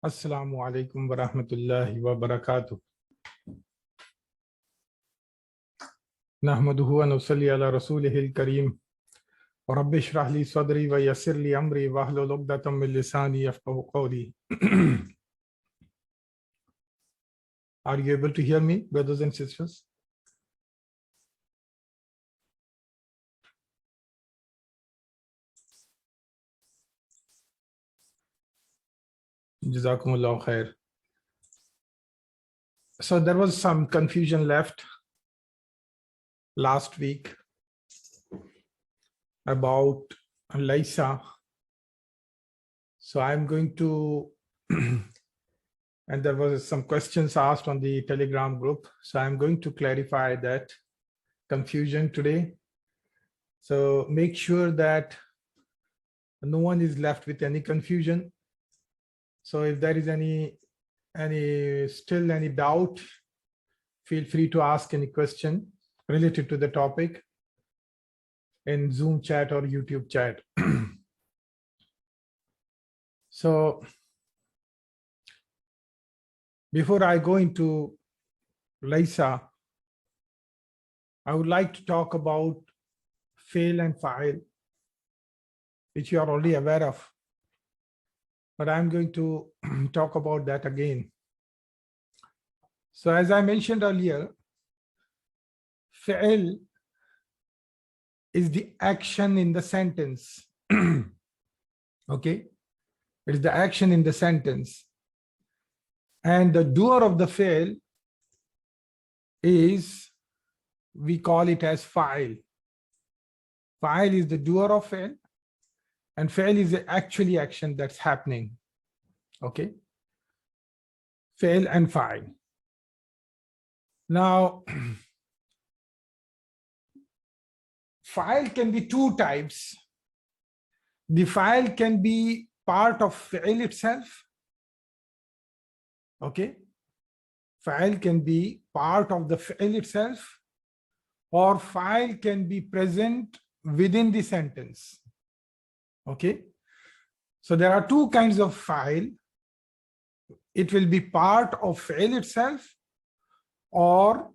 Assalamu alaikum wa rahmatullahi wa barakatuh. Nahmaduhu wa nusalli ala rasulihil kareem. Wa rabbi shrah li sadri wa yassir li amri wa hlul uqdatam min lisani yafqahu qawli. Are you able to hear me, brothers and sisters? Jazakumullahu khair. So there was some confusion left last week about Laysa. So I'm going to, and there was some questions asked on the Telegram group. So I'm going to clarify that confusion today. So make sure that no one is left with any confusion. So if there is still any doubt, feel free to ask any question related to the topic in Zoom chat or YouTube chat. So before I go into Laysa, I would like to talk about Faa'il and Faa'il, which you are already aware of. But I'm going to talk about that again. So as I mentioned earlier, Faa'il is the action in the sentence. Okay, it is the action in the sentence. And the doer of the Faa'il is, we call it as Faa'il. Faa'il is the doer of Faa'il, and Faa'il is the actually action that's happening. Okay, Faa'il and Faa'il. Now, Faa'il can be two types. The Faa'il can be part of Faa'il itself. Okay, Faa'il can be part of the Faa'il itself, or Faa'il can be present within the sentence. Okay, so there are two kinds of Faa'il. It will be part of Faa'il itself, or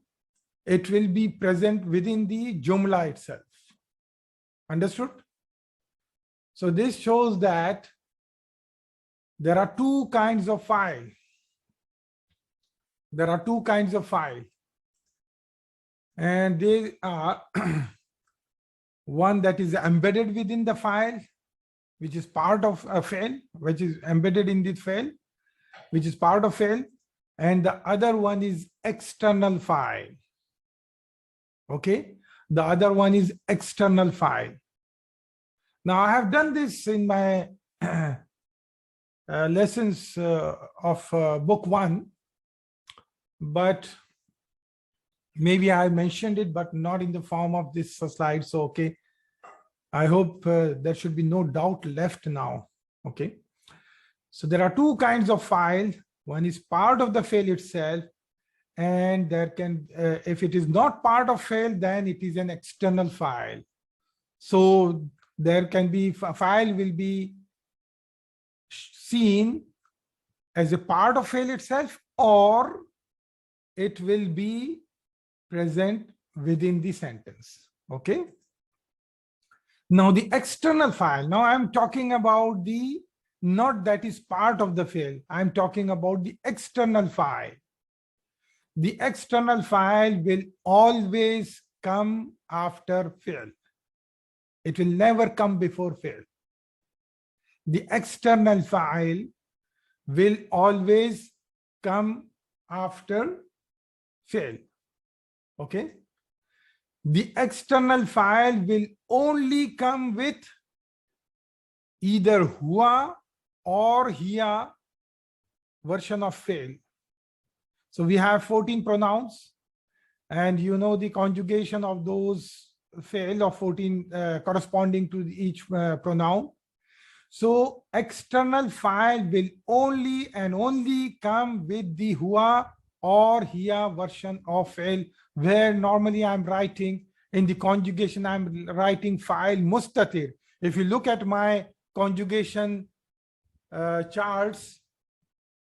it will be present within the Jumla itself. Understood? So this shows that there are two kinds of Faa'il. There are two kinds of Faa'il. And they are one that is embedded within the Faa'il, which is part of a Faa'il, which is embedded in the Faa'il, which is part of Faa'il, and the other one is external Faa'il. Okay, the other one is external Faa'il. Now I have done this in my lessons of book 1, but maybe I mentioned it, but not in the form of this slide. So, okay, I hope there should be no doubt left now. Okay, so there are two kinds of Faa'il. One is part of the Faa'il itself, and there can, if it is not part of Faa'il, then it is an external Faa'il. So there can be, Faa'il will be seen as a part of Faa'il itself, or it will be present within the sentence. Okay. Now the external Faa'il. Now I'm talking about the, not that is part of the Faa'il. I'm talking about the external Faa'il. The external Faa'il will always come after Faa'il. It will never come before Faa'il. The external Faa'il will always come after Faa'il. Okay. The external Faa'il will only come with either huwa or hiya version of Faa'il. So we have 14 pronouns, and you know the conjugation of those Faa'il of 14 corresponding to each pronoun. So external Faa'il will only and only come with the huwa or hiya version of Faa'il, where normally I'm writing in the conjugation, I'm writing Faa'il mustatir. If you look at my conjugation charts,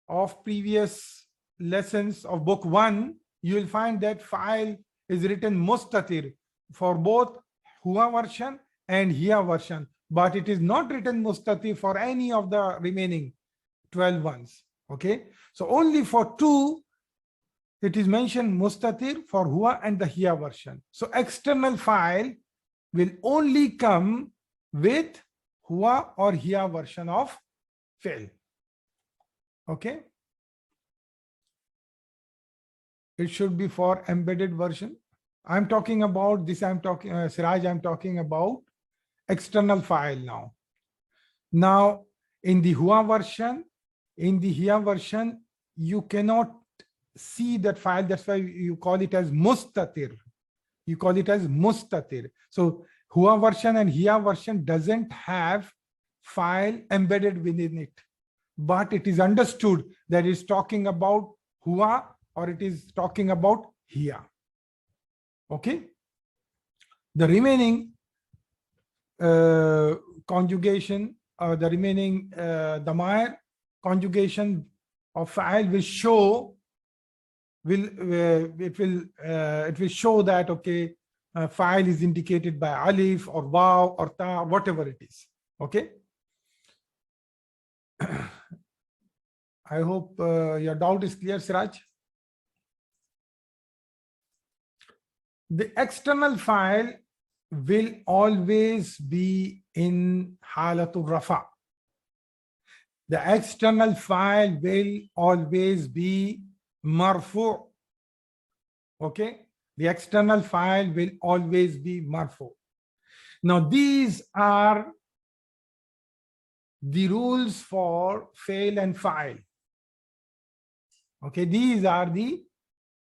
of previous lessons of book 1, you will find that Faa'il is written mustatir for both Huwa version and Hiya version, but it is not written mustatir for any of the remaining 12 ones. Okay, so only for 2 it is mentioned mustatir for Huwa and the Hiya version. So external Faa'il will only come with Huwa or Hiya version of Fi'l. Okay, it should be for embedded version. I'm talking about this. Siraj, I'm talking about external Faa'il now. Now, in the Huwa version, in the Hiya version, you cannot see that Faa'il. That's why you call it as mustatir. You call it as mustatir. So Huwa version and Hiya version doesn't have Faa'il embedded within it, but it is understood that it's talking about Huwa or it is talking about Hiya. Okay, the remaining conjugation, the remaining Damair conjugation of Faa'il will show, it will show that, okay, Faa'il is indicated by alif or waw or ta, whatever it is. Okay, I hope your doubt is clear, Siraj. The external Faa'il will always be in halatul rafa. The external Faa'il will always be marfu. Okay, the external Faa'il will always be marfu. Now these are the rules for Faa'il and Faa'il. Okay, these are the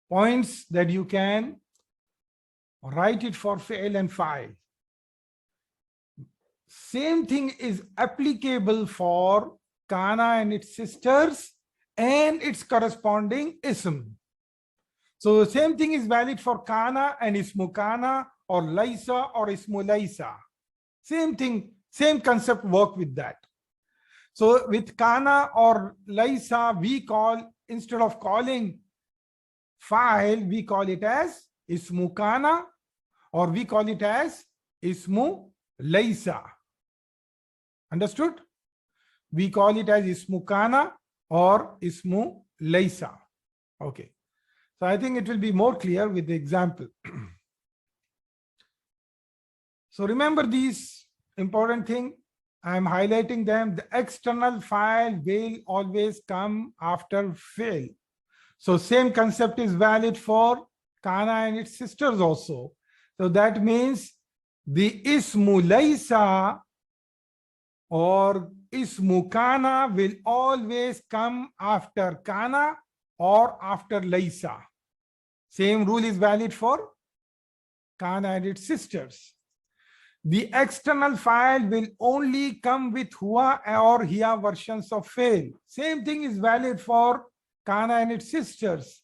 points that you can write it for Faa'il and Faa'il. Same thing is applicable for Kana and its sisters and its corresponding Ism. So the same thing is valid for Kana and Ismu Kana or Laysa or Ismu Laysa. Same thing, same concept work with that. So with Kana or Laysa, we call, instead of calling Faa'il, we call it as Ismu Kana, or we call it as Ismu Laysa. Understood? We call it as Ismu Kana or Ismu Laysa. Okay. So I think it will be more clear with the example. So remember these important things. I am highlighting them. The external Faa'il will always come after Fi'l. So same concept is valid for Kana and its sisters also. So that means the Ismu Laysa or Ismu Kana will always come after Kana or after Laysa. Same rule is valid for Kana and its sisters. The external Faa'il will only come with Huwa or Hiya versions of Faa'il. Same thing is valid for Kana and its sisters.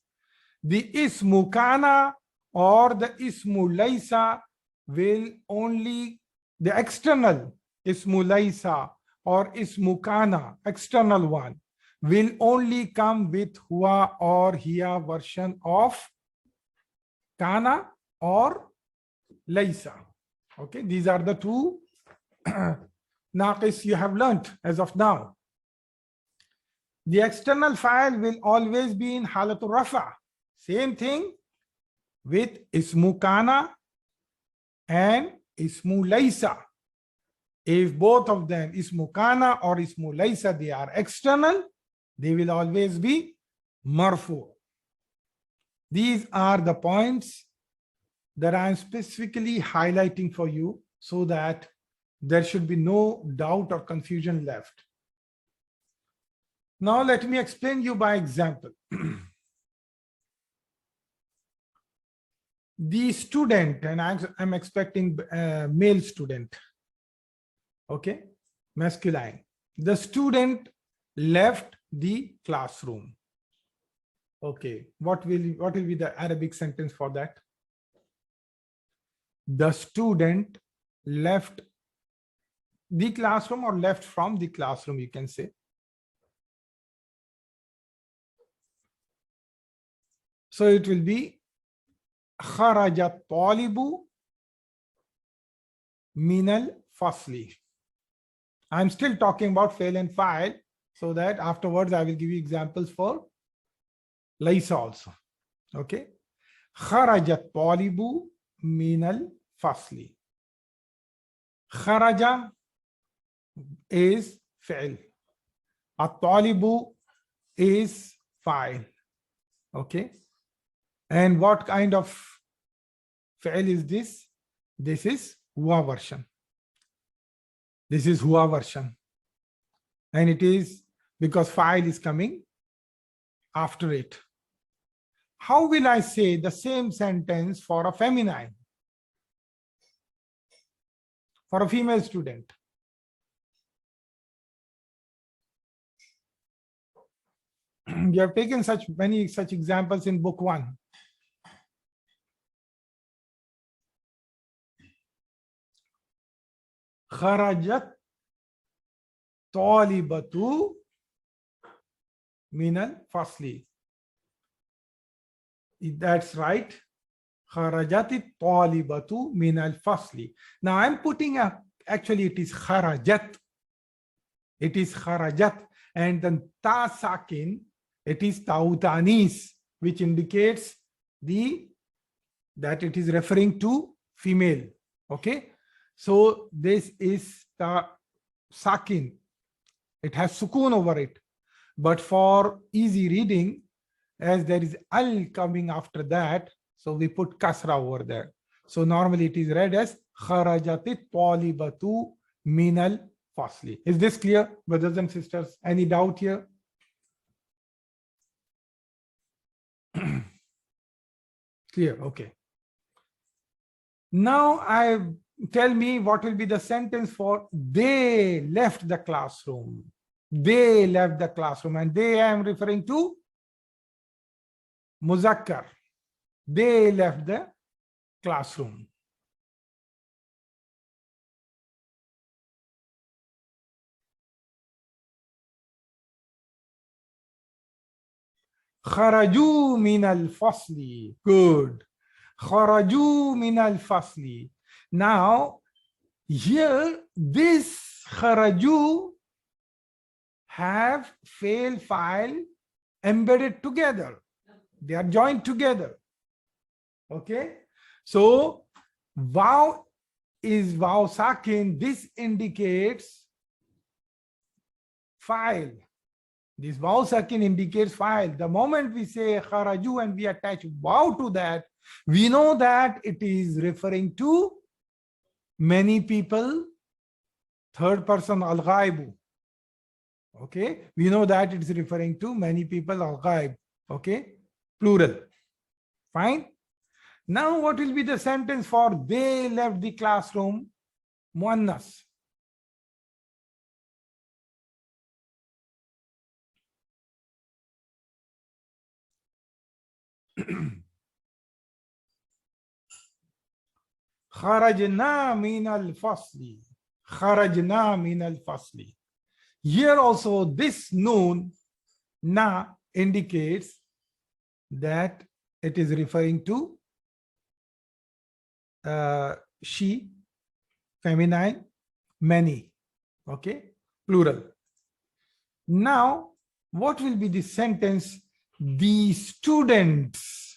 The Ismu Kana or the Ismu Laysa will only, the external Ismu Laysa or Ismu Kana, external one, will only come with Huwa or Hiya version of Kana or Laysa. Okay, these are the two naqis you have learnt as of now. The external Faa'il will always be in halatul rafa. Same thing with Ismu Kana and Ismu Laysa. If both of them, Ismu Kana or Ismu Laysa, they are external, they will always be marfu. These are the points that I am specifically highlighting for you so that there should be no doubt or confusion left. Now let me explain you by example. The student, and I'm expecting male student, okay, masculine. The student left the classroom. Okay, what will be the Arabic sentence for that? The student left the classroom or left from the classroom, you can say. So it will be خرج الطالب من الفصل. I'm still talking about fail and fa'il, so that afterwards I will give you examples for Laysa also. Okay. خرج الطالب من الفصل. خرج is فعل. الطالب is fa'il. Okay. And what kind of فعل is this? This is huwa version. This is huwa version. And it is because fa'il is coming after it. How will I say the same sentence for a feminine? For a female student? You have taken many such examples in book 1. خرجت طالبة من الفصل. That's right. خرجت الطالبة من الفصل. Now I'm putting actually it is خرجت. It is خرجت. And then ta sakin, it is tautanis, which indicates that it is referring to female. Okay. So this is the sakin. It has sukun over it. But for easy reading, as there is al coming after that, so we put kasra over there. So normally it is read as kharajati talibatu minal fasli. Is this clear, brothers and sisters? Any doubt here? Clear. Okay. Now tell me what will be the sentence for they left the classroom. They left the classroom, and they I am referring to muzakkar. They left the classroom. Kharaju min al-fasli. Good. Kharaju min al-fasli. Now, here, this kharaju have fail file embedded together. They are joined together. Okay. So, waw is waw sakin. This indicates file. This waw sakin indicates file. The moment we say kharaju and we attach waw to that, we know that it is referring to many people, third person al-ghaibu. Okay, we know that it is referring to many people al-ghaib. Okay, plural. Fine. Now what will be the sentence for they left the classroom? Muannas. Kharajna min al-fasli. Kharajna min al-fasli. Here also this noon, na, indicates that it is referring to she, feminine, many. Okay, plural. Now, what will be the sentence? The students,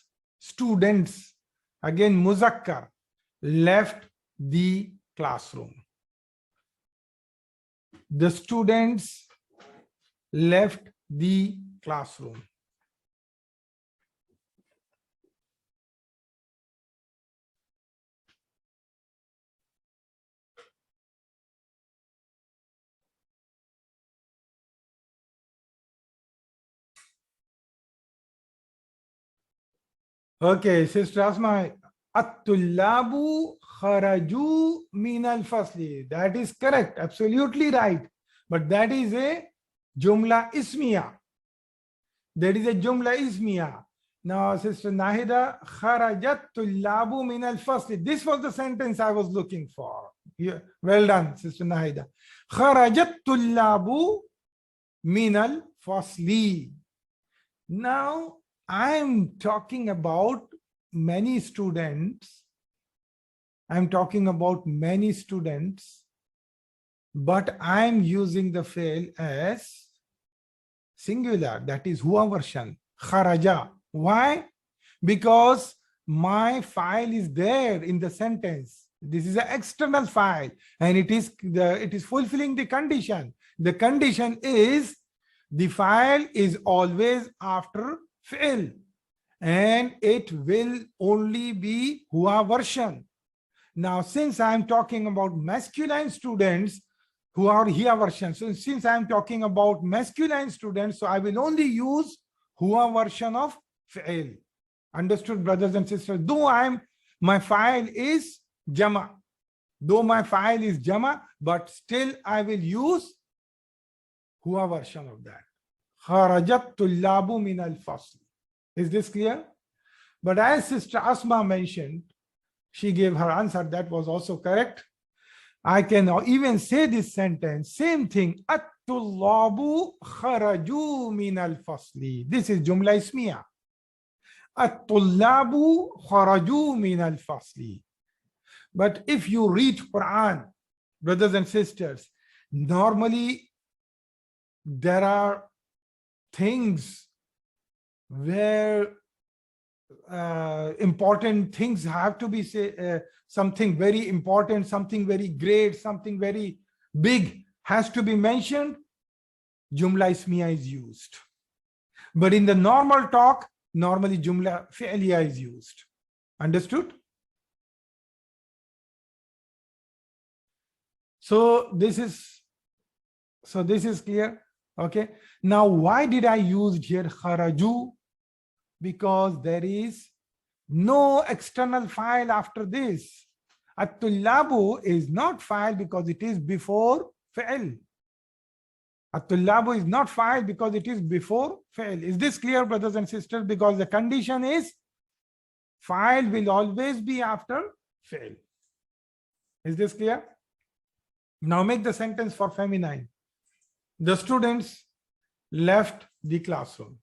again muzakkar, left the classroom. The students left the classroom. Okay, Sister Asma, At-tullabu kharaju min al-fasli. That is correct, absolutely right. But that is a jumla ismiya. That is a jumla ismiya. Now, Sister Nahida, kharajat tullabu min al-fasli. This was the sentence I was looking for. Yeah. Well done, Sister Nahida. Kharajat tullabu min al-fasli. Now, I'm talking about many students. I'm talking about many students, but I'm using the fail as singular, that is huwa version, kharaja. Why? Because my file is there in the sentence. This is an external file, and it is fulfilling the condition. The condition is the file is always after fail, and it will only be huwa version. Now, since I'm talking about masculine students who are here version, so since I'm talking about masculine students, so I will only use huwa version of fi'il. Understood, brothers and sisters? Though my file is jama, but still I will use huwa version of that. Kharajat tullabu min al-fasl. Is this clear? But as Sister Asma mentioned, she gave her answer, that was also correct. I can even say this sentence, same thing. At-tullabu kharaju min al-fasli. This is jumla ismiya. At-tullabu kharaju min al-fasli. But if you read Quran, brothers and sisters, normally there are things where important things have to be something very important, something very great, something very big has to be mentioned, jumla ismiya is used. But in the normal talk, normally jumla fi'liya is used. Understood? So this is clear. Okay. Now, why did I use here kharaju? Because there is no external file after this. At-tullabu is not file because it is before fi'il. At-tullabu is not file because it is before fi'il. Is this clear, brothers and sisters? Because the condition is file will always be after fi'il. Is this clear? Now make the sentence for feminine. The students left the classroom.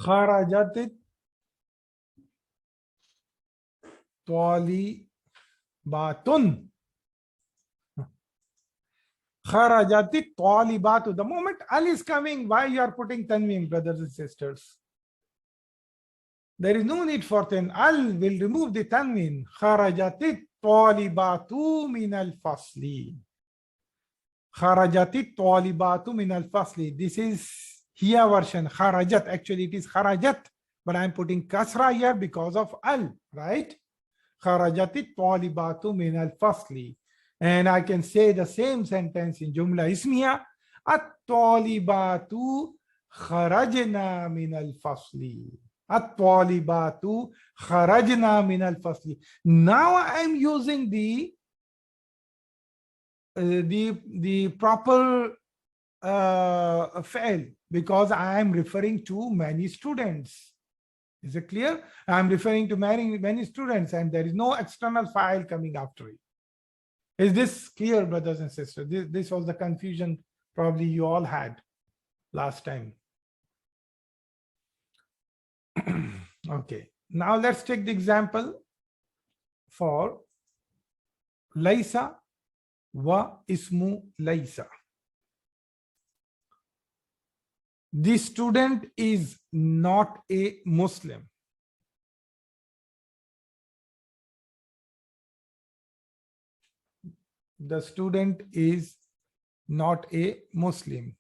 خرجت طالبات. خرجت الطالبات. The moment al is coming, why you are putting tanween, brothers and sisters? There is no need for tan. Al will remove the tanween. خرجت الطالبات من الفصل. خرجت الطالبات من الفصل. This is here version. خرجت. Actually, it is خرجت, but I am putting kasra here because of al, right? خرجت الطالبات من الفصل. And I can say the same sentence in jumla ismiya. الطالبات خرجنا من الفصل. الطالبات خرجنا من الفصل. Now I am using the proper fi'il because I am referring to many students. Is it clear? I am referring to many students, and there is no external file coming after it. Is this clear, brothers and sisters? This was the confusion probably you all had last time. Okay, now let's take the example for Laysa wa Ismu Laysa. The student is not a Muslim. The student is not a Muslim.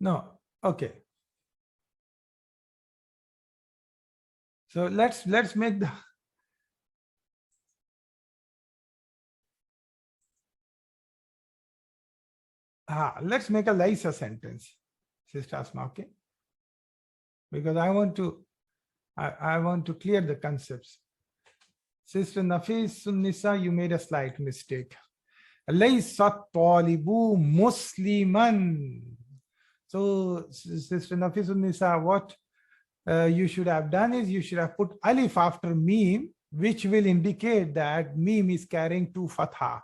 No, okay. So let's make Let's make a Laysa sentence, Sister Asma, okay? Because I want to clear the concepts. Sister Nafis Sunnisa, you made a slight mistake. Laysa talibu musliman. So, Sister Nafis Sunnisa, what you should have done is you should have put alif after meme, which will indicate that meme is carrying two fatha.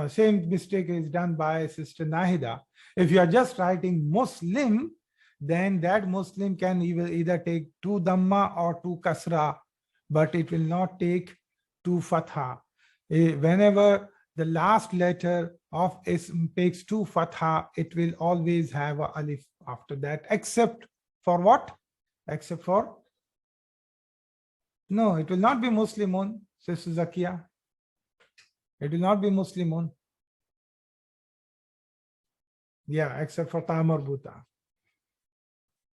Same mistake is done by Sister Nahida. If you are just writing Muslim, then that Muslim can either take two Dhamma or two Kasra, but it will not take two Fatha. Whenever the last letter of Ism takes two Fatha, it will always have a alif after that, except for what? Except for, no, it will not be Muslimun, Sister Zakia. It will not be Muslimun. Yeah, except for Ta Marbuta.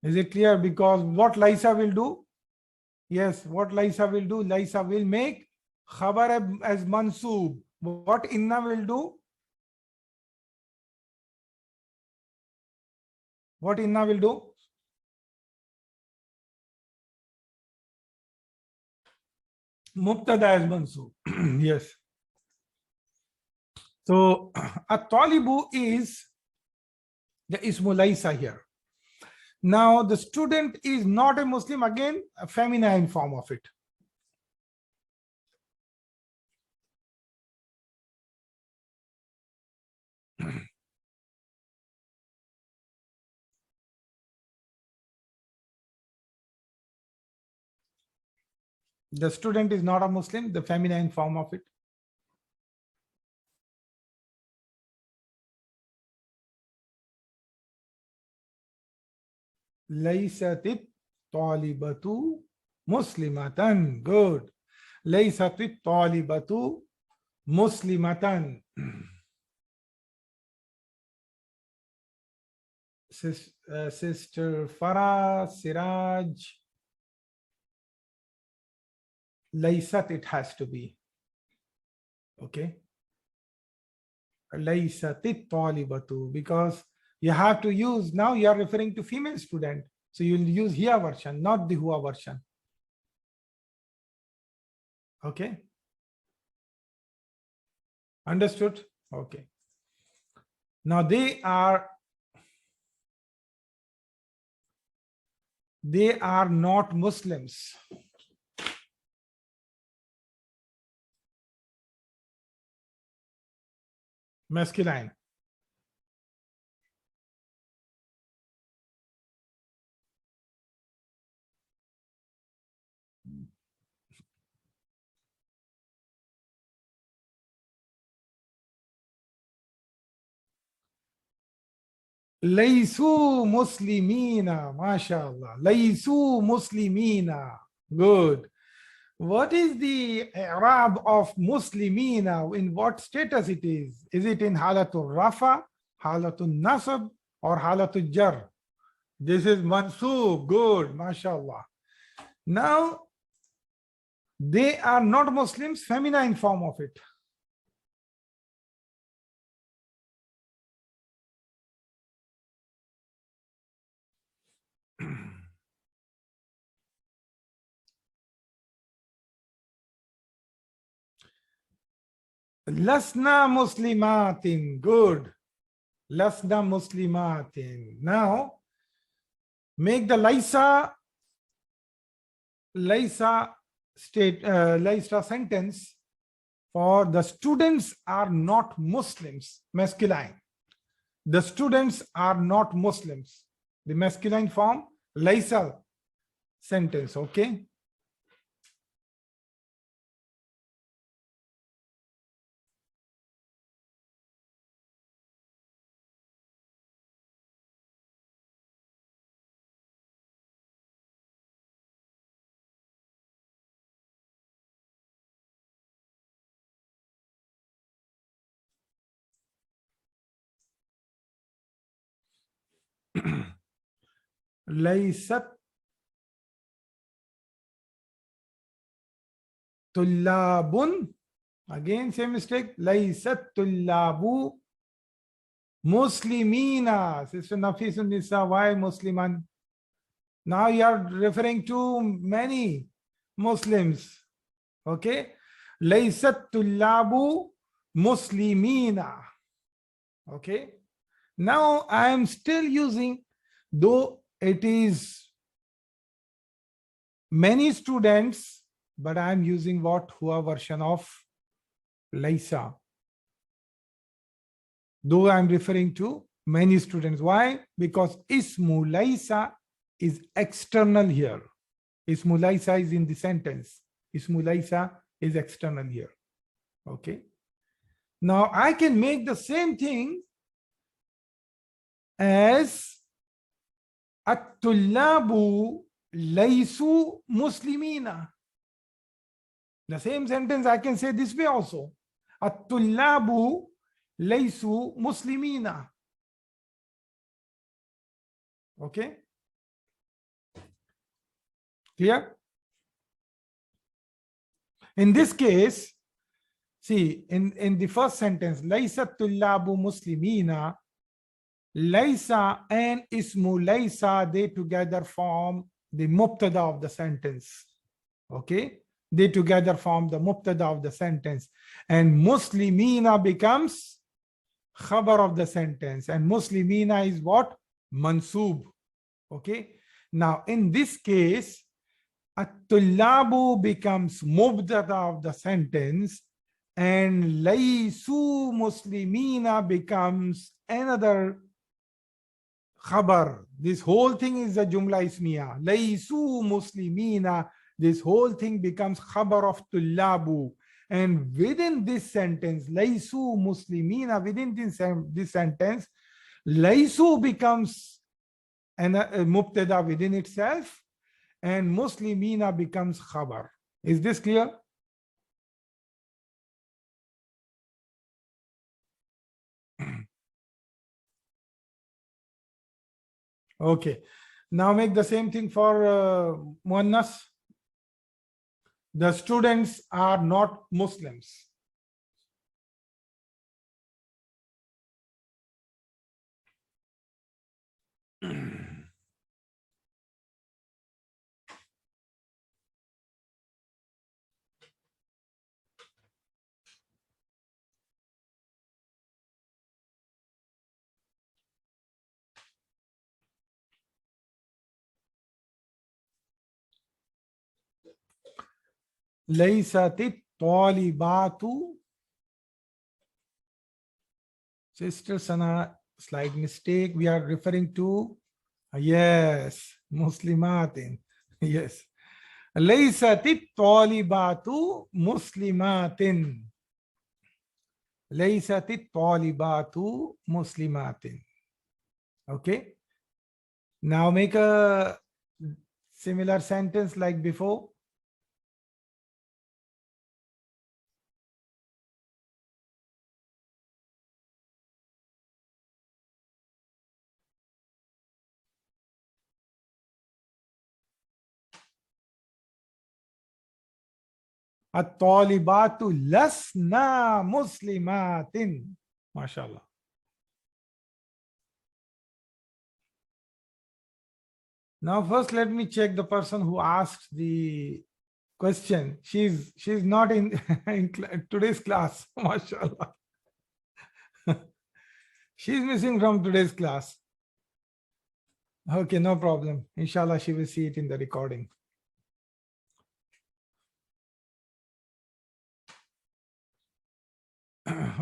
Is it clear? Because what Laysa will do? Yes, what Laysa will do? Laysa will make Khabar as Mansoob. What Inna will do? What Inna will do? Mubtada as Mansoob. Yes. So, At-Talibu is the Ismu Laysa here. Now, the student is not a Muslim, again, a feminine form of it. The student is not a Muslim, the feminine form of it. Laysatit talibatu muslimatan. Good. Laysatit talibatu muslimatan. Sister Farah, Siraj. Laysat it has to be. Okay. Laysatit talibatu, because you have to use, now you are referring to female student. So you'll use here version, not the Hua version. Okay. Understood? Okay. Now they are not Muslims. Masculine. Laysu muslimina, mashallah. Laysu muslimina. Good. What is the i'rab of muslimina? In what status it is? Is it in halatul rafa, halatul nasab, or halatul jar? This is mansoob. Good, mashallah. Now, they are not Muslims, feminine form of it. Lasna muslimatin. Good. Lasna muslimatin. Now, make the Laysa sentence for the students are not Muslims, masculine. The students are not Muslims. The masculine form, Laysa sentence, okay? Laysat tullabun Again, same mistake. Laysat tullabu muslimina. Sister Nafisun Nisa, why Musliman? Now you are referring to many Muslims. Okay. Laysat tullabu muslimina. Okay. Now I am still using, though it is many students, but I am using what? Hua version of Laysa. Though I am referring to many students. Why? Because Ismu Laysa is external here. Ismu Laysa is in the sentence. Ismu Laysa is external here. Okay. Now I can make the same thing as At-tullabu laysu muslimina. The same sentence I can say this way also. At-tullabu laysu muslimina. Okay. Clear? In this case, see, in the first sentence, Laysa tullabu muslimina, Laysa and Ismu Laysa, they together form the mubtada of the sentence. Okay? They together form the mubtada of the sentence. And Muslimina becomes khabar of the sentence. And Muslimina is what? Mansub. Okay? Now, in this case, At-tullabu becomes mubtada of the sentence, and Laysu Muslimina becomes another khabar. This whole thing is a jumla ismiya. Laysu Muslimina, this whole thing becomes khabar of tullabu. And within this sentence, Laysu Muslimina, within this sentence, Laysu becomes a mubtada within itself, and Muslimina becomes khabar. Is this clear? Okay. Now make the same thing for Muannas. The students are not Muslims. Laysat talibatu. Sister Sana, slight mistake. We are referring to, yes, Muslimatin. Yes. Laysat talibatu muslimatin. Laysat talibatu muslimatin. Okay. Now make a similar sentence like before. At-talibatu lasna muslimatin. MashaAllah. Now first let me check the person who asked the question. She's not in, in today's class. MashaAllah. She's missing from today's class. Okay, no problem. Inshallah, she will see it in the recording.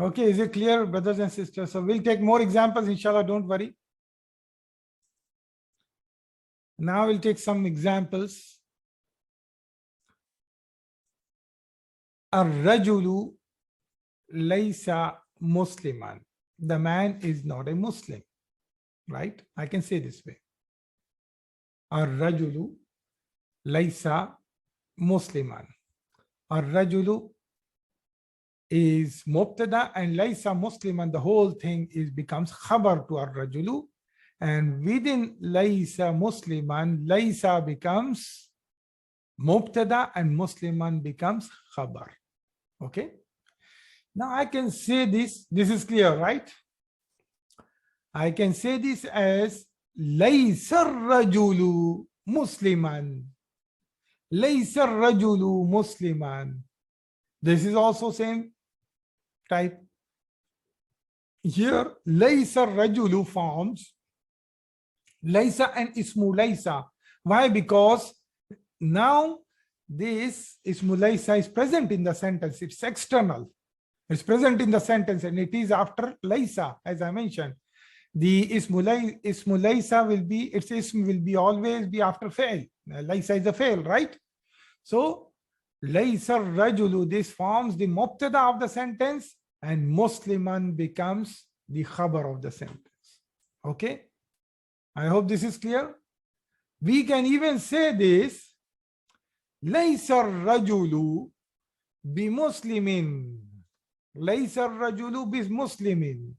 Okay, is it clear, brothers and sisters? So we'll take more examples, inshallah, don't worry. Now we'll take some examples. Ar-rajulu laysa musliman. The man is not a Muslim, right? I can say this way. Ar-rajulu laysa musliman. Ar-rajulu is mubtada and laysa musliman, the whole thing becomes khabar to ar-rajulu, and within laysa musliman, laysa becomes mubtada and musliman becomes khabar. Okay. Now I can say this is clear, right? I can say this as Laysa rajulu Musliman. Laysa rajulu Musliman. This is also same type. Here, Laysa rajulu forms Laysa and Ismu Laysa. Why? Because now this Ismu Laysa is present in the sentence. It's external. It's present in the sentence and it is after Laysa, as I mentioned. The Ismu Laysa will be, its Ism will be always be after Faa'il. Laysa is a Faa'il, right? So, Laysa rajulu, this forms the Mubtada of the sentence and Musliman becomes the Khabar of the sentence. Okay? I hope this is clear. We can even say this, Laysa rajulu bi Muslimin. Laysa rajulu bi Muslimin.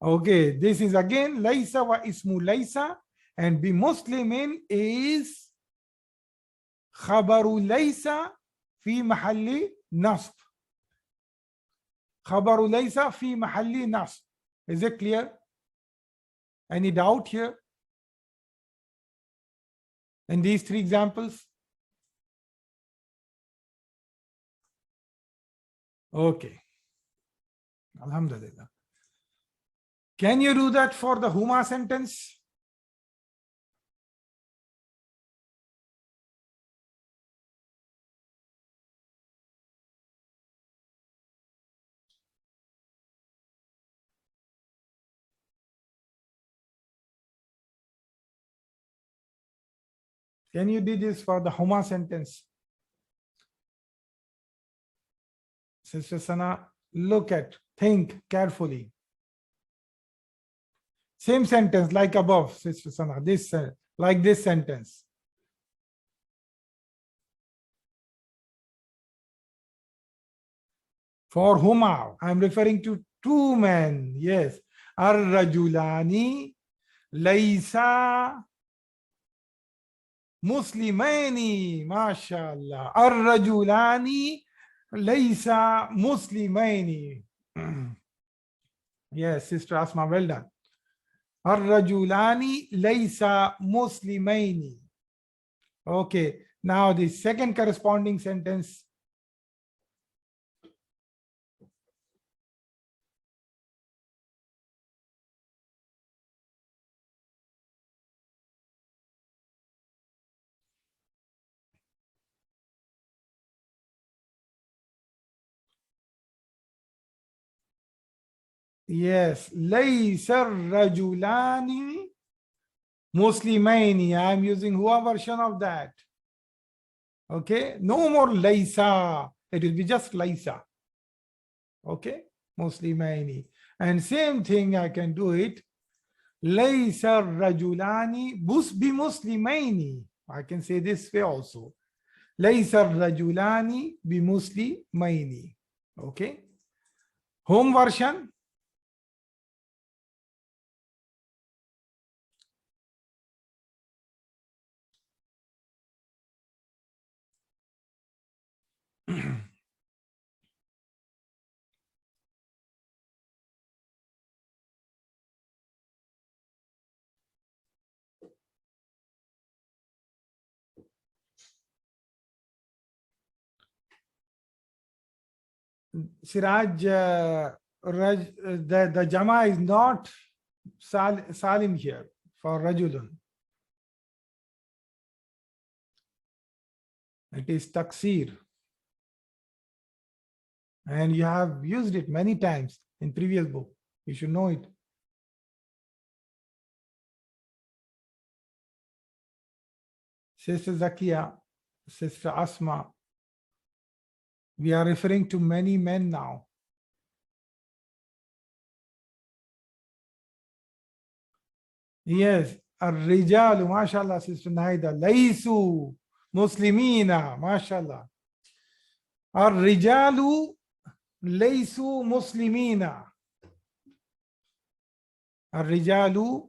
Okay, this is again Laysa wa Ismu Laysa and bi Muslimin is Khabaru Laysa fi mahalli nasb. Khabaru Laysa fi mahalli nasb. Is it clear? Any doubt here? In these three examples? Okay. Alhamdulillah. Can you do that for the Huma sentence? Can you do this for the Huma sentence? Sister Sana, look at, think carefully. Same sentence like above, Sister Sana, this like this sentence. For Huma, I'm referring to two men. Yes. Ar-rajulani laysa Muslimaini. MashaAllah. Ar-rajulani laysa Muslimaini. Yes, Sister Asma, well done. Ar-rajulani laysa Muslimaini. Okay. Now the second corresponding sentence. Yes, Laysa rajulani Muslimaini. I am using Hua version of that. Okay, no more Laysa. It will be just Laysa. Okay, Muslimaini. And same thing I can do it. Laysa rajulani bi Muslimaini. I can say this way also. Laysa rajulani bi Muslimaini. Okay. Home version. Siraj, the Jama is not Salim here for Rajulun. It is Taksir. And you have used it many times in previous book. You should know it. Sister Zakia, Sister Asma, we are referring to many men now. Yes, Ar-Rijalu, mashallah, Sister Naida, Laysu, Muslimina, mashallah. Ar-Rijalu, Laysu, Muslimina. Ar-Rijalu,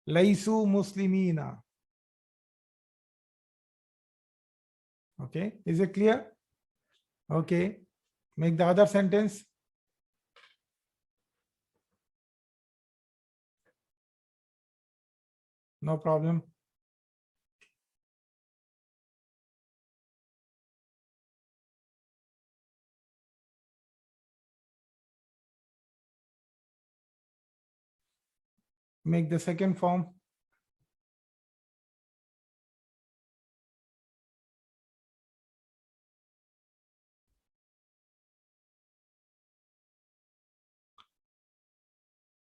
Laysu, Muslimina. Okay, is it clear? Okay, make the other sentence. No problem. Make the second form.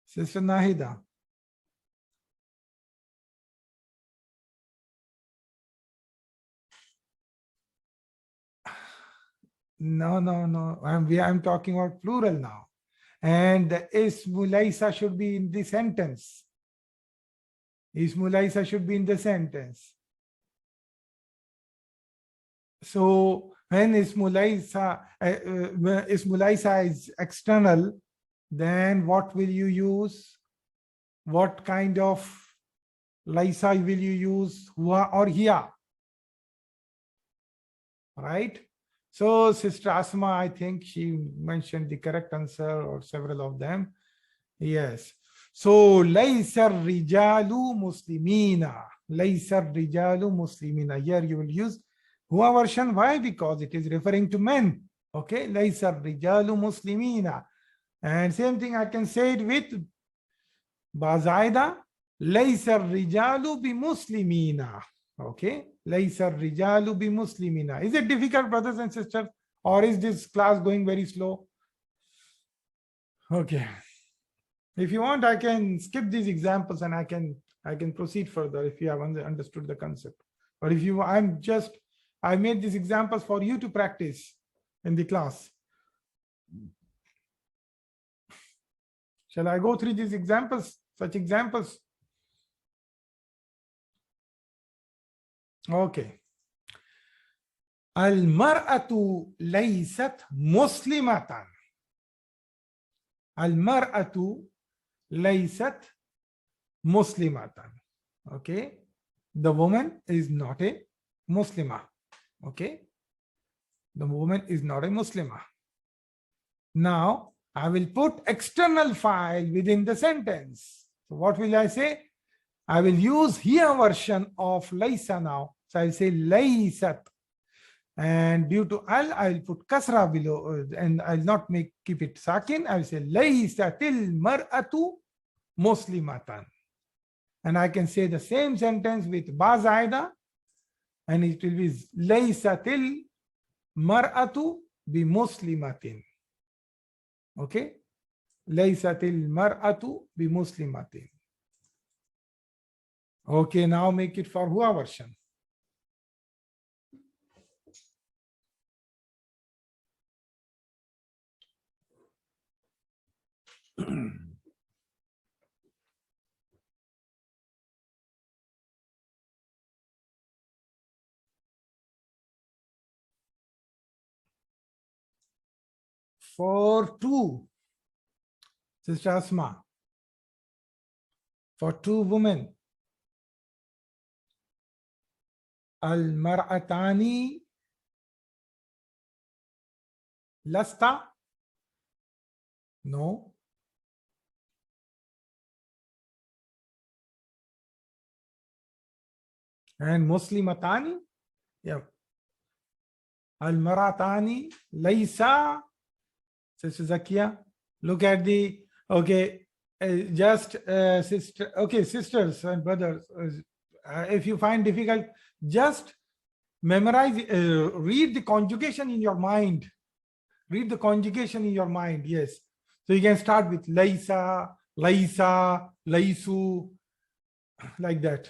Sister Nahida. No. I'm talking about plural now. And the Ismu Laysa should be in the sentence. Ismu Laysa should be in the sentence. So when Ismu Laysa is external, then what will you use? What kind of Laysa will you use? Hua or hiya? Right? So Sister Asma, I think she mentioned the correct answer or several of them. Yes. So Laysa rijalu muslimina. Laysa rijalu muslimina. Here you will use Hua version. Why? Because it is referring to men. Okay. Laysa rijalu muslimina. And same thing I can say it with Bazaida. Laysa rijalu bi muslimina. Okay. Laysa rijalu bi muslimina. Is it difficult, brothers and sisters? Or is this class going very slow? Okay. If you want, I can skip these examples and I can proceed further if you have understood the concept. But if you, I made these examples for you to practice in the class. Shall I go through these examples, such examples? Okay. Al-mar'atu laysat muslimatan. Al-mar'atu laysat muslimatan. Okay. The woman is not a Muslimah. Okay. The woman is not a Muslimah. Now, I will put external fa'il within the sentence. So what will I say? I will use here version of Laysa now. So I will say Laysat. And due to al, I will put kasra below and I will not keep it sakin. I will say Laysatil mar'atu muslimatan. And I can say the same sentence with ba zaida, and it will be Laysatil mar'atu bi muslimatin. Okay. Laysatil mar'atu bi muslimatin. Okay, now make it for Hua version. For two, Sister Asma, for two women, al-mar'atani lasta, no. And muslimatani, yeah. Al-mar'atani laysa. Sister Zakia, look at the, okay, sister, okay, sisters and brothers, if you find difficult, just memorize, read the conjugation in your mind. Read the conjugation in your mind, yes. So you can start with Laysa, Laysa, Laysu, like that.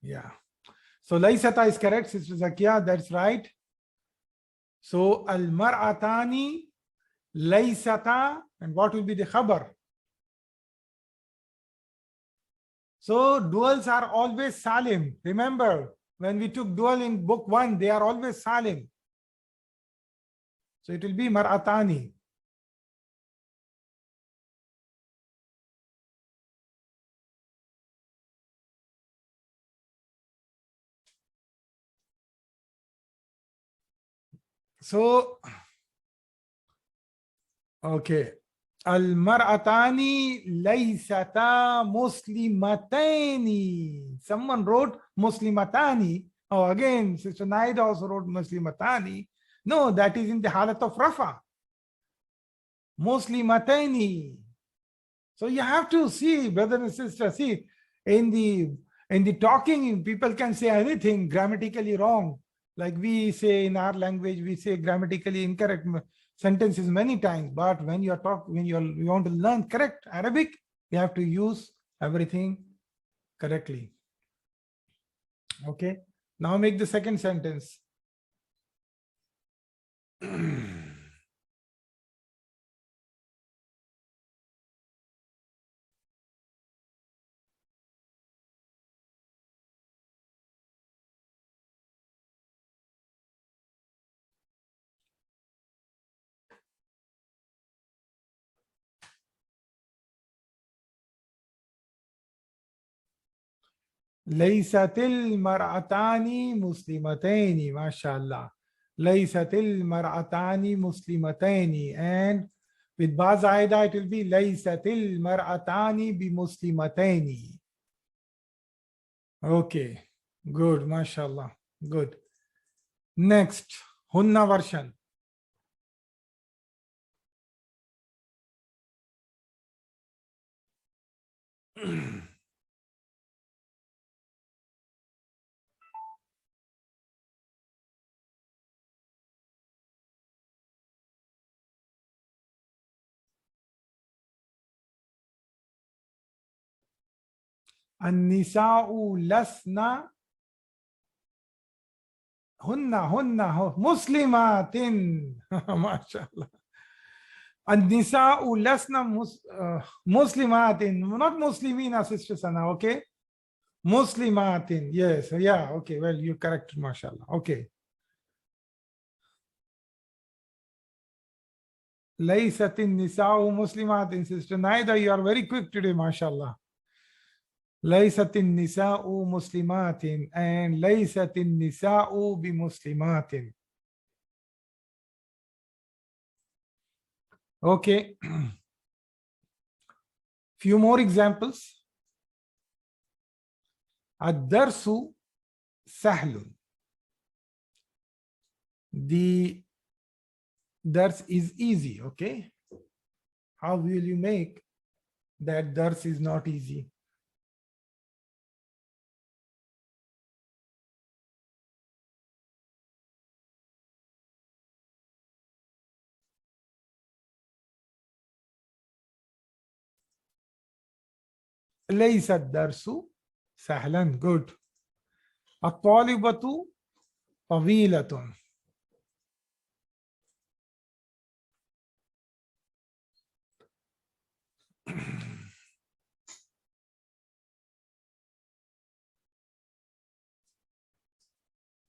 Yeah. So Laysata is correct, Sister Zakia, that's right. So al-mar'atani laysata, and what will be the khabar? So duals are always salim. Remember, when we took dual in book 1, they are always salim. So it will be mar'atani. So, okay. Al-mar'atani laysata muslimatani. Someone wrote muslimatani. Oh, again, Sister Naida also wrote muslimatani. No, that is in the halat of rafa. Muslimatani. So you have to see, brother and sister, see, in the talking, people can say anything grammatically wrong. Like we say in our language, we say grammatically incorrect sentences many times. But when you want to learn correct Arabic, you have to use everything correctly. Okay. Now make the second sentence. Laysatil mar'atani muslimatani, mashallah. Laysatil mar'atani muslimatani. And with ba zaida, it will be laysatil mar'atani bi muslimatani. Okay, good, mashallah, good. Next, hunna version. An-nisa'u lasna hunna muslimatin. Mashallah. An-nisa'u lasna muslimatin, not muslimina, Sister Sana, okay? Muslimatin, yes, yeah, okay, well, you corrected, mashallah, okay. Laysatin nisa'u muslimatin, Sister Naida, you are very quick today, mashallah. Laysatin nisa'u muslimatin and laysatin nisa'u bi muslimatin. Okay. Few more examples. Ad-darsu sahlun. The dars is easy, okay? How will you make that dars is not easy? Laysa ad-darsu sahlan, good. At-talibatu tawilatun.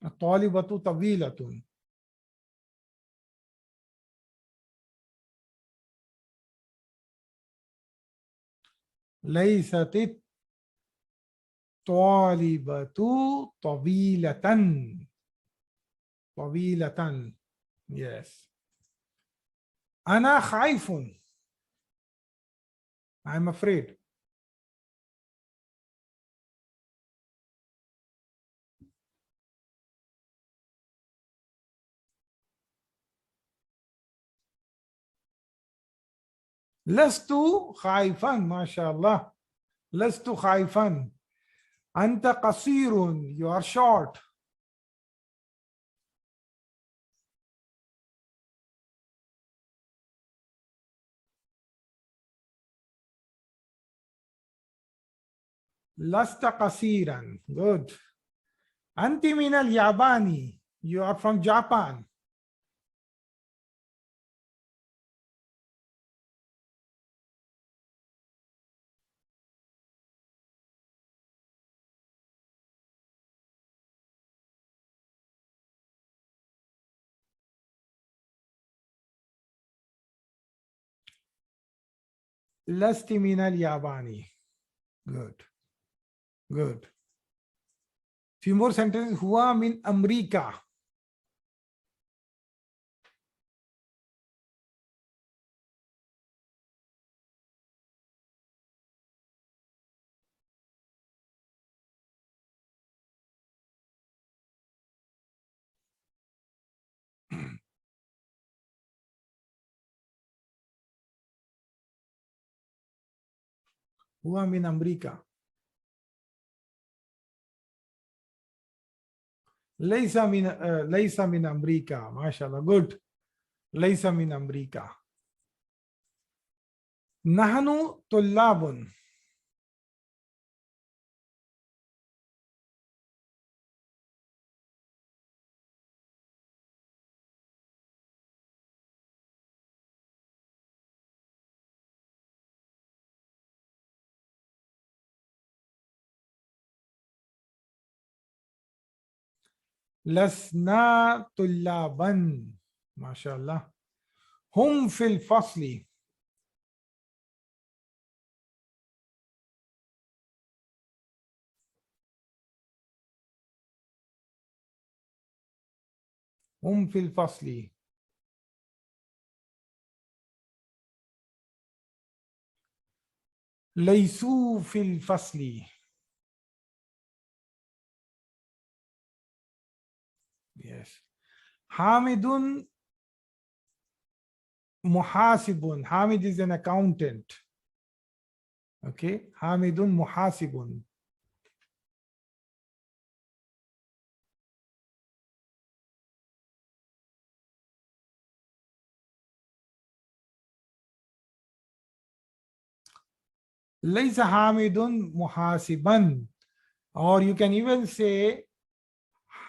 At-talibatu tawilatun. Laysat at-talibatu tawilatan. Tawilatan. Yes. Ana khaifun. I'm afraid. Lastu khaifan, mashallah. Lastu khaifan. Anta qasirun, you are short. Lasta qasiran, good. Anti min al-Yabani, you are from Japan. Lasti min al-Yabani. Good. Good. Few more sentences. Huwa min America. Huwa min Amrika. Laysa min Amrika. MashaAllah. Good. Laysa min Amrika. Nahnu tullabun. Lasna tullaban. MashaAllah. Hum fil fasli. Hum fil fasli. Laysu fil fasli. Yes. Hamidun muhasibun. Hamid is an accountant. Okay. Hamidun muhasibun. Laysa Hamidun muhasiban. Or you can even say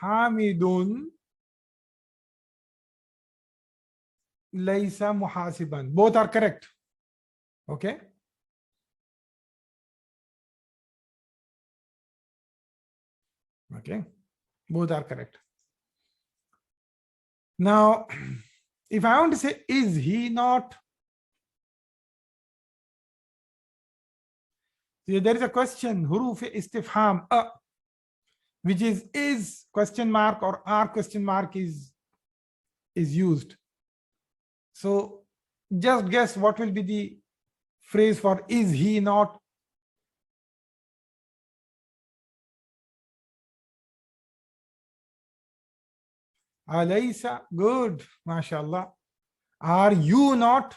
Hamidun Laysa muhasiban. Both are correct. Okay. Okay. Both are correct. Now, if I want to say, is he not? There is a question, huruf istifham, which is question mark or are question mark is used. So just guess what will be the phrase for is he not? Alaysa, good, mashallah. Are you not?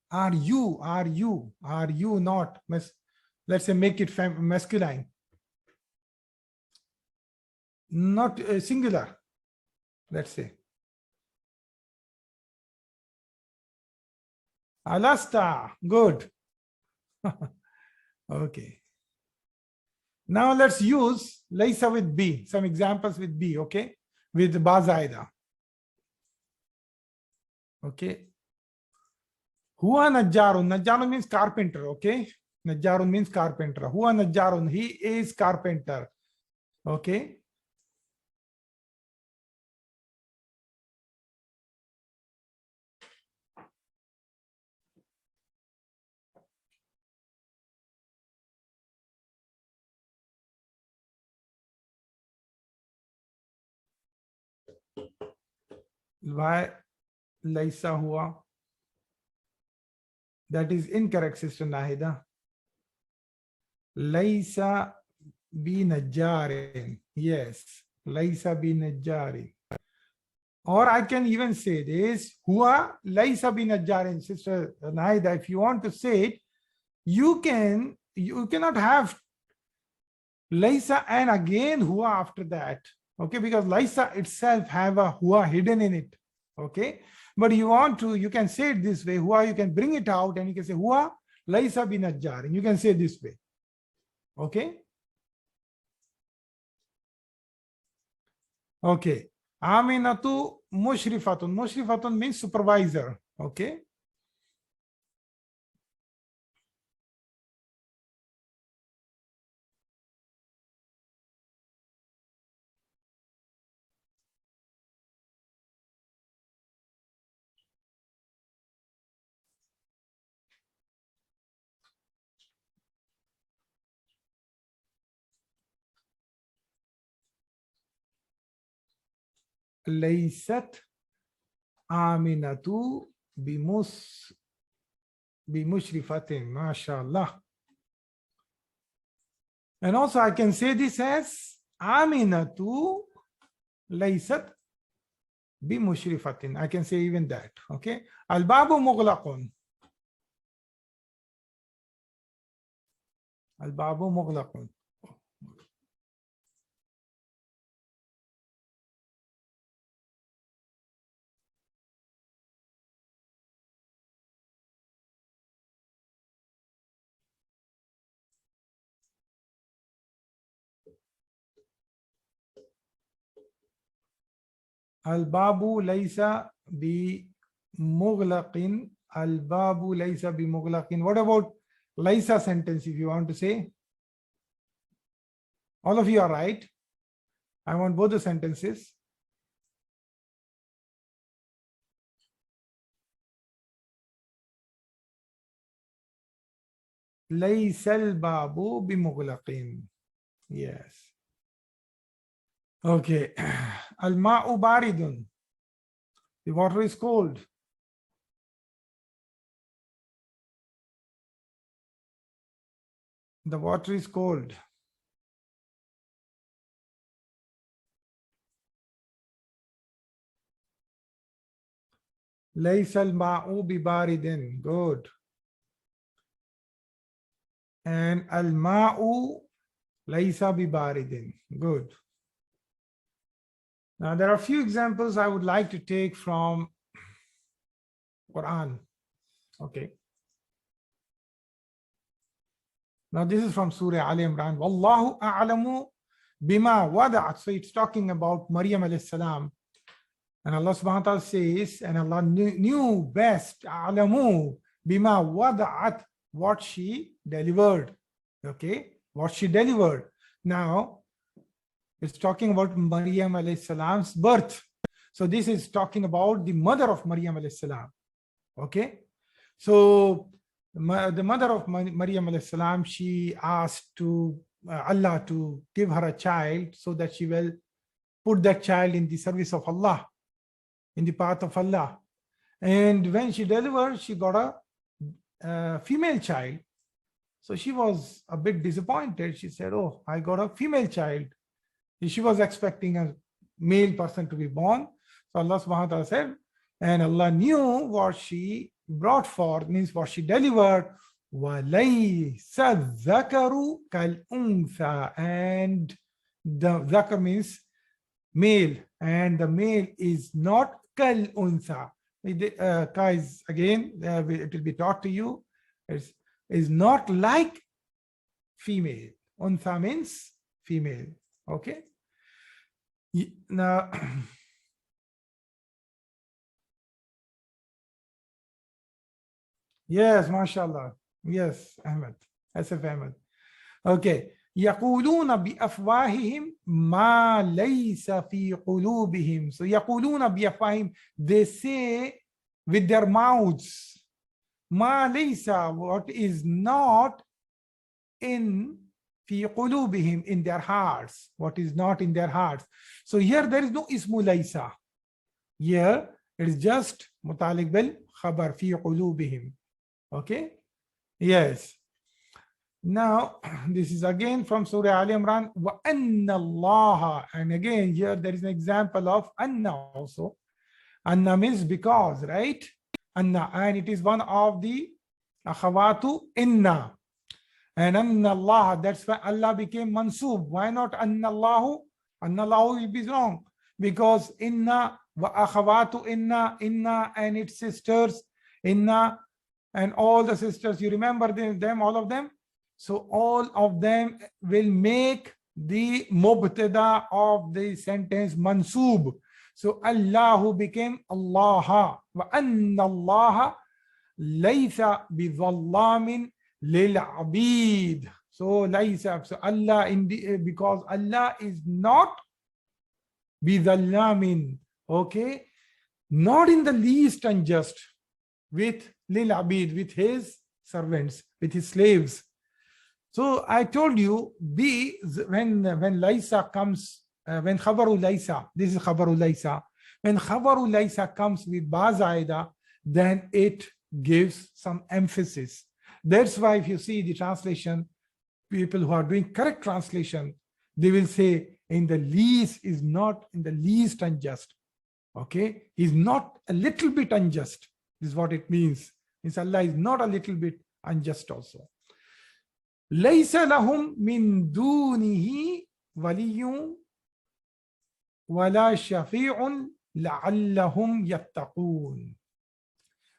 Are you not? Let's say make it masculine. Not singular, let's say. Alasta, good. Okay. Now let's use Laysa with B, some examples with B, okay? With Ba Zaida. Okay. Huwa Najjarun. Najjarun means carpenter, okay? Najjarun means carpenter. Huwa Najjarun, he is carpenter. Okay. Why Laysa huwa? That is incorrect, Sister Nahida. Laysa bi Najjarin. Yes. Laysa bi Najjarin. Or I can even say this, Huwa Laysa bi Najjarin. Sister Nahida, if you want to say it, you cannot have Laysa and again Huwa after that. Okay, because Laysa itself have a Huwa hidden in it. Okay, but you can say it this way. Huwa, you can bring it out and you can say Huwa Laysa bi Najjarin. You can say this way. Okay. Okay. Aminatu mushrifatun. Mushrifatun means supervisor. Okay. Laysat Aminatu bimushrifatin. MashaAllah. And also I can say this as Aminatu laysat bimushrifatin. I can say even that. Okay. Al-babu mughlaqun. Al-babu mughlaqun. Al-babu laysa bi mughlaqin. Al-babu laysa bi mughlaqin. What about Laysa sentence, if you want to say? All of you are right. I want both the sentences. Laysa al-babu bi mughlaqin. Yes. Okay. Al-ma'u baridun. The water is cold. The water is cold. Laysa al-ma'u bi baridin. Good. And al-ma'u laysa bi baridin. Good. Now there are a few examples I would like to take from Quran. Okay. Now this is from Surah Al Imran. Wallahu a'lamu bima wada'at. So it's talking about Maryam alayhi salam. And Allah subhanahu wa ta'ala says, and Allah knew best, a'lamu bima wada'at, what she delivered. Okay, what she delivered. Now it's talking about Maryam alayhi salam's birth. So this is talking about the mother of Maryam alayhi salam. Okay, so the mother of Maryam alayhi salam, she asked to Allah to give her a child so that she will put that child in the service of Allah, in the path of Allah. And when she delivered, she got a female child. So she was a bit disappointed. She said, oh, I got a female child. She was expecting a male person to be born. So Allah subhanahu wa ta'ala said, and Allah knew what she brought forth, means what she delivered. وَلَيْسَ الذَّكَرُ كَالْأُنْثَى. And the dhakar means male, and the male is not kal-untha. Guys, again, it will be taught to you. Is not like female. Untha means female. Okay. Now, yes, mashallah. Yes, Ahmed. Asif Ahmed. Okay. يقولون بأفواههم ما ليس في قلوبهم. So يقولون بأفواههم, they say with their mouths, ما ليس, what is not in في قلوبهم, in their hearts, what is not in their hearts. So here there is no ismu laysa. Here it is just متعلق بالخبر في قلوبهم. Okay. Yes. Now, this is again from Surah Al Imran. وَأَنَّ اللَّهَ. And again, here there is an example of anna also. Anna means because, right? Anna. And it is one of the akhawatu inna. And anna Allah, that's why Allah became mansub. Why not anna Allahu? Anna Allahu will be wrong. Because inna wa akhawatu inna, inna and its sisters, inna and all the sisters. You remember them, all of them? So all of them will make the mubtada of the sentence mansub. So Allahu became Allah. Wa anna Allah laysa bi dhallamin lil abid. So laysa. So Allah, because Allah is not bi dhallamin. Okay, not in the least unjust with lil abid, with his servants, with his slaves. So I told you, when Laysa comes, when Khabaru Laysa, this is Khabaru Laysa, when Khabaru Laysa comes with Ba Zaida, then it gives some emphasis. That's why if you see the translation, people who are doing correct translation, they will say in the least, is not in the least unjust. Okay, he's not a little bit unjust. This is what it means. Means Allah is not a little bit unjust also. Laysa lahum min dunihi waliyyun wala shafi'un la'allahum yattaqun.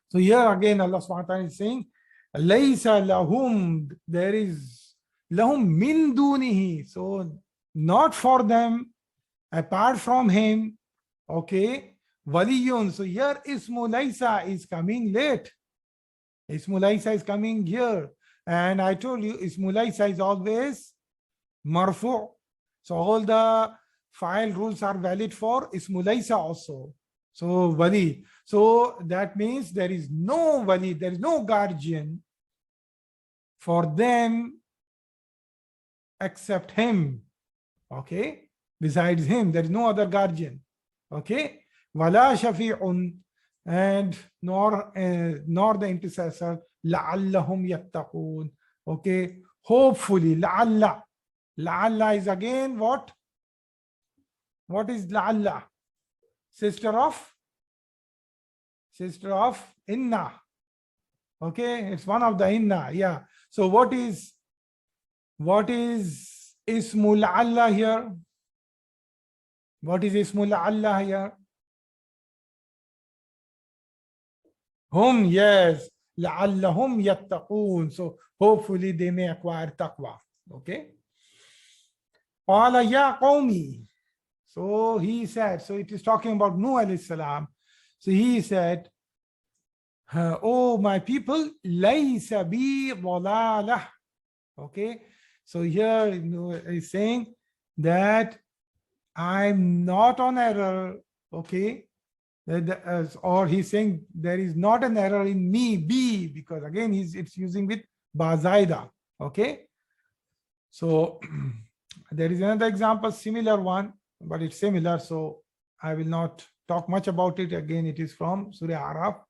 So here again Allah subhanahu wa ta'ala is saying, Laysa lahum, there is lahum min dunihi. So not for them, apart from him. Okay, waliyun. So here Ismu Laysa is coming late. Ismu Laysa is coming here. And I told you Ismu Laysa is always marfu. So all the Faa'il rules are valid for Ismu Laysa also. So wali. So that means there is no wali, there is no guardian for them except him. Okay, besides him, there is no other guardian. Okay, wala shafi'un, and nor the intercessor, la'allahum yattaqun. Okay, hopefully, la'alla is again what is la'alla? Sister of inna. Okay, it's one of the inna. Yeah, so what is ismu la'alla here? What is ismu la'alla here? Hum, yes, la'allahum yattaqun. So hopefully they may acquire taqwa. Okay. Qala ya qawmi. So he said, so it is talking about Nuh alayhi salam. So he said, oh my people, laysa bi dhalalah. Okay. So here he's saying that I'm not on error. Okay. Or he's saying there is not an error in me, B, because again it's using with Bazaida. Okay. So there is another example, similar one, but it's similar. So I will not talk much about it. Again, it is from Surah Araf.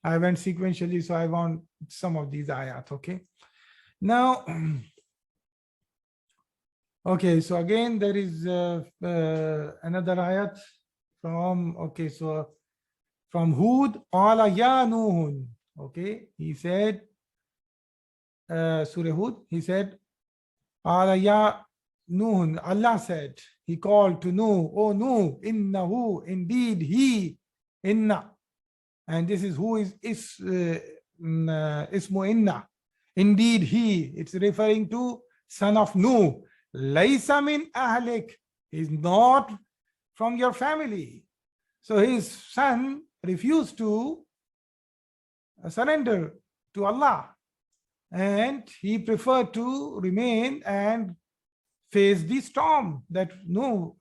I went sequentially, so I want some of these ayat. Okay. Now, okay, so again, there is another ayat from, okay, so from Hud, Qala ya Nuhun. Okay, he said, Surah Hud, he said, Qala ya Nuhun, Allah said, he called to Nuh, oh Nuh, innahu, indeed he, inna. And this is who is Ismu inna. Indeed he, it's referring to son of Nuh. Laysa min ahlik, is not from your family. So his son refused to surrender to Allah, and he preferred to remain and face the storm that Nuh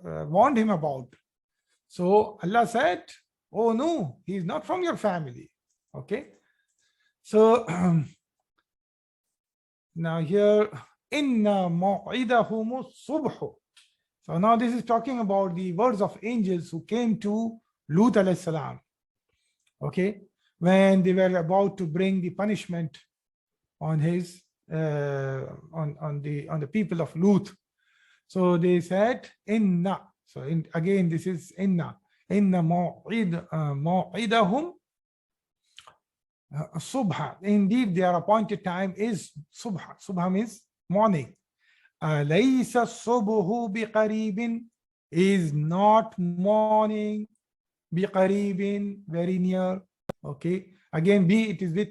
warned him about. So Allah said, oh no, he is not from your family. Okay. So now here, inna maw'idahumu subhu. So now this is talking about the words of angels who came to Lut alayhi salam. Okay, when they were about to bring the punishment on his on the people of Lut. So they said inna. So again this is inna maw'idahum subha. Indeed their appointed time is subha. Subha means morning. Laysa subhu biqaribin, is not morning biqaribin, very near. Okay, again B, it is with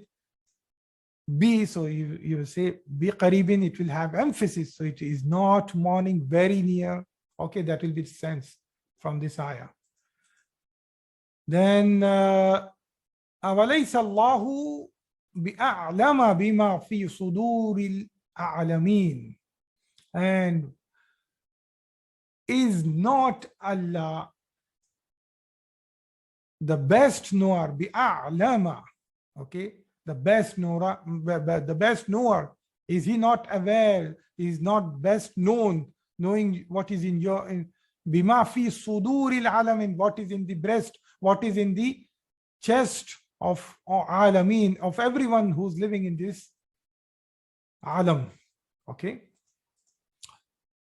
B, so you say biqaribin, it will have emphasis, so it is not morning, very near. Okay, that will be the sense from this ayah. Then awalaysa Allahu bi'a'lama bima fi suduril a'lamin. And is not Allah the best knower, bi'a'lama, okay, the best knower, is he not aware, is not best known, knowing what is in your, bima fi suduril alamin, what is in the breast, what is in the chest of alamin, of everyone who's living in this alam. Okay.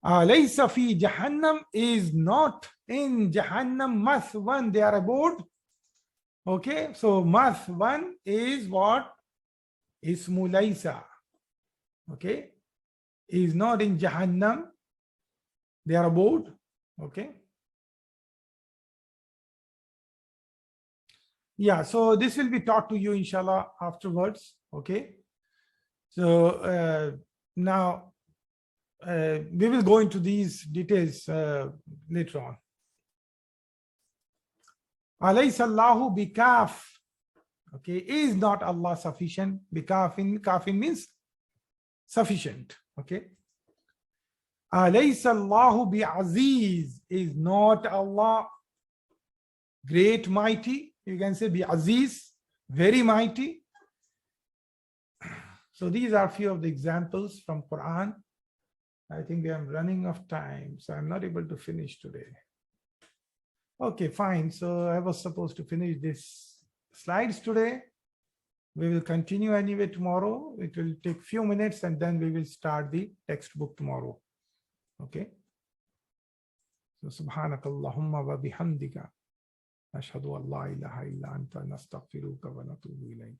Laysa fi Jahannam is not in Jahannam mathwan, they are abode. Okay, so mathwan is what? Ismu Laysa. Okay, is not in Jahannam, they are abode. Okay. Yeah, so this will be taught to you inshallah afterwards. Okay, so now we will go into these details later on. Alaysa Allahu bikaf. Okay, is not Allah sufficient? Bikafin, kafin means sufficient. Okay. Alaysa Allahu bi aziz, is not Allah great, mighty? You can say bi aziz, very mighty. So these are few of the examples from Quran. I think I am running out of time, so I'm not able to finish today. Okay, fine. So I was supposed to finish this slides today. We will continue anyway tomorrow. It will take few minutes and then we will start the textbook tomorrow. Okay. So subhanakallahumma wa bihamdika ashhadu an la ilaha illa anta nastaghfiruka wa natubu ilayk.